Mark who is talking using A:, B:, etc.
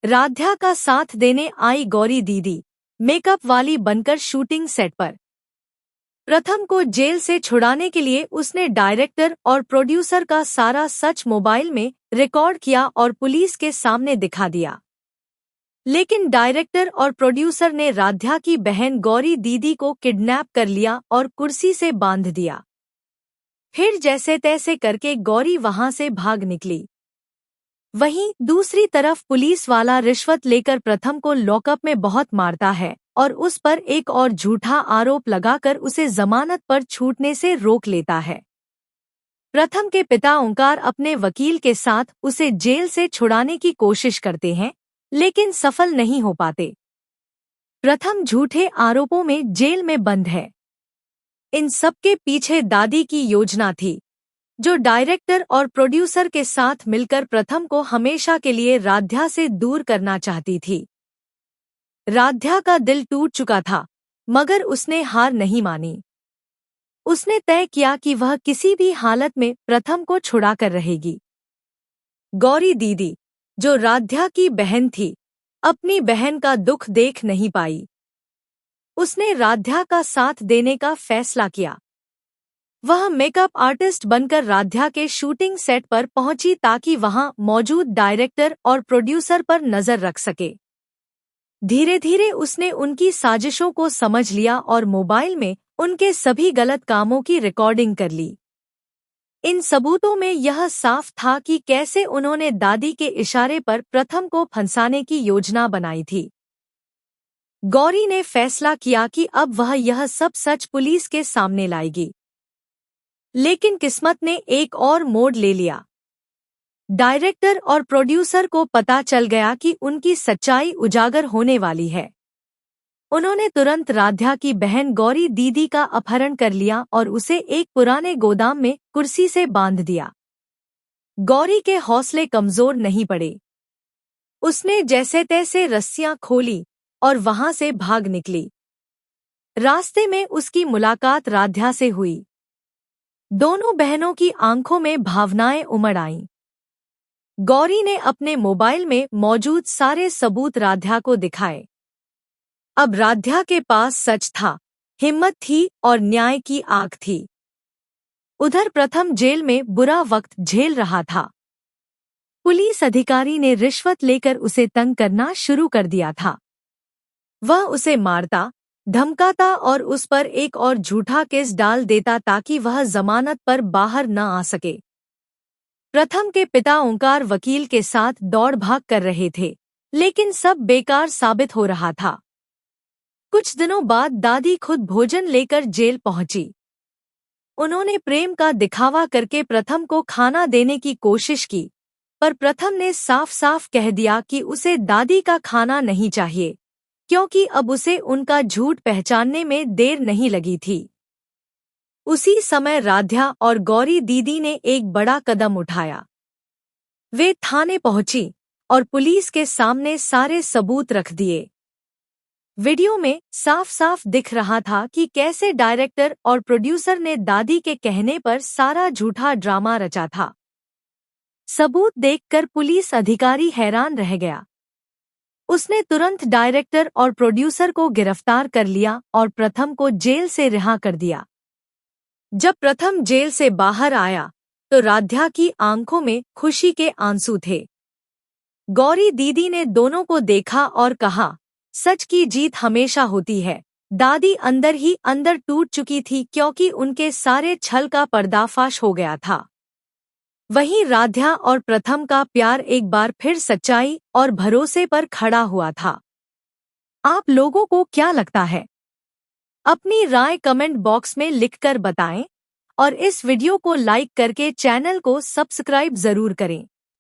A: राध्या का साथ देने आई गौरी दीदी मेकअप वाली बनकर शूटिंग सेट पर। प्रथम को जेल से छुड़ाने के लिए उसने डायरेक्टर और प्रोड्यूसर का सारा सच मोबाइल में रिकॉर्ड किया और पुलिस के सामने दिखा दिया। लेकिन डायरेक्टर और प्रोड्यूसर ने राध्या की बहन गौरी दीदी को किडनैप कर लिया और कुर्सी से बांध दिया। फिर जैसे तैसे करके गौरी वहां से भाग निकली। वहीं दूसरी तरफ पुलिस वाला रिश्वत लेकर प्रथम को लॉकअप में बहुत मारता है और उस पर एक और झूठा आरोप लगाकर उसे जमानत पर छूटने से रोक लेता है। प्रथम के पिता ओंकार अपने वकील के साथ उसे जेल से छुड़ाने की कोशिश करते हैं, लेकिन सफल नहीं हो पाते। प्रथम झूठे आरोपों में जेल में बंद है। इन सबके पीछे दादी की योजना थी, जो डायरेक्टर और प्रोड्यूसर के साथ मिलकर प्रथम को हमेशा के लिए राध्या से दूर करना चाहती थी। राध्या का दिल टूट चुका था, मगर उसने हार नहीं मानी। उसने तय किया कि वह किसी भी हालत में प्रथम को छुड़ा कर रहेगी। गौरी दीदी, जो राध्या की बहन थी, अपनी बहन का दुख देख नहीं पाई। उसने राध्या का साथ देने का फैसला किया। वह मेकअप आर्टिस्ट बनकर राध्या के शूटिंग सेट पर पहुंची ताकि वहां मौजूद डायरेक्टर और प्रोड्यूसर पर नजर रख सके। धीरे धीरे उसने उनकी साजिशों को समझ लिया और मोबाइल में उनके सभी गलत कामों की रिकॉर्डिंग कर ली। इन सबूतों में यह साफ था कि कैसे उन्होंने दादी के इशारे पर प्रथम को फंसाने की योजना बनाई थी। गौरी ने फैसला किया कि अब वह यह सब सच पुलिस के सामने लाएगी। लेकिन किस्मत ने एक और मोड़ ले लिया। डायरेक्टर और प्रोड्यूसर को पता चल गया कि उनकी सच्चाई उजागर होने वाली है। उन्होंने तुरंत राध्या की बहन गौरी दीदी का अपहरण कर लिया और उसे एक पुराने गोदाम में कुर्सी से बांध दिया। गौरी के हौसले कमजोर नहीं पड़े। उसने जैसे तैसे रस्सियां खोली और वहां से भाग निकली। रास्ते में उसकी मुलाकात राध्या से हुई। दोनों बहनों की आंखों में भावनाएं उमड़ आईं। गौरी ने अपने मोबाइल में मौजूद सारे सबूत राध्या को दिखाए। अब राध्या के पास सच था, हिम्मत थी और न्याय की आग थी। उधर प्रथम जेल में बुरा वक्त झेल रहा था। पुलिस अधिकारी ने रिश्वत लेकर उसे तंग करना शुरू कर दिया था। वह उसे मारता, धमकाता और उस पर एक और झूठा केस डाल देता ताकि वह जमानत पर बाहर न आ सके। प्रथम के पिता ओंकार वकील के साथ दौड़ भाग कर रहे थे, लेकिन सब बेकार साबित हो रहा था। कुछ दिनों बाद दादी खुद भोजन लेकर जेल पहुंची। उन्होंने प्रेम का दिखावा करके प्रथम को खाना देने की कोशिश की, पर प्रथम ने साफ साफ कह दिया कि उसे दादी का खाना नहीं चाहिए, क्योंकि अब उसे उनका झूठ पहचानने में देर नहीं लगी थी। उसी समय राध्या और गौरी दीदी ने एक बड़ा कदम उठाया। वे थाने पहुंची और पुलिस के सामने सारे सबूत रख दिए। वीडियो में साफ साफ दिख रहा था कि कैसे डायरेक्टर और प्रोड्यूसर ने दादी के कहने पर सारा झूठा ड्रामा रचा था। सबूत देखकर पुलिस अधिकारी हैरान रह गया। उसने तुरंत डायरेक्टर और प्रोड्यूसर को गिरफ्तार कर लिया और प्रथम को जेल से रिहा कर दिया। जब प्रथम जेल से बाहर आया तो राध्या की आंखों में खुशी के आंसू थे। गौरी दीदी ने दोनों को देखा और कहा, सच की जीत हमेशा होती है। दादी अंदर ही अंदर टूट चुकी थी क्योंकि उनके सारे छल का पर्दाफाश हो गया था। वहीं राध्या और प्रथम का प्यार एक बार फिर सच्चाई और भरोसे पर खड़ा हुआ था। आप लोगों को क्या लगता है? अपनी राय कमेंट बॉक्स में लिखकर बताएं और इस वीडियो को लाइक करके चैनल को सब्सक्राइब जरूर करें।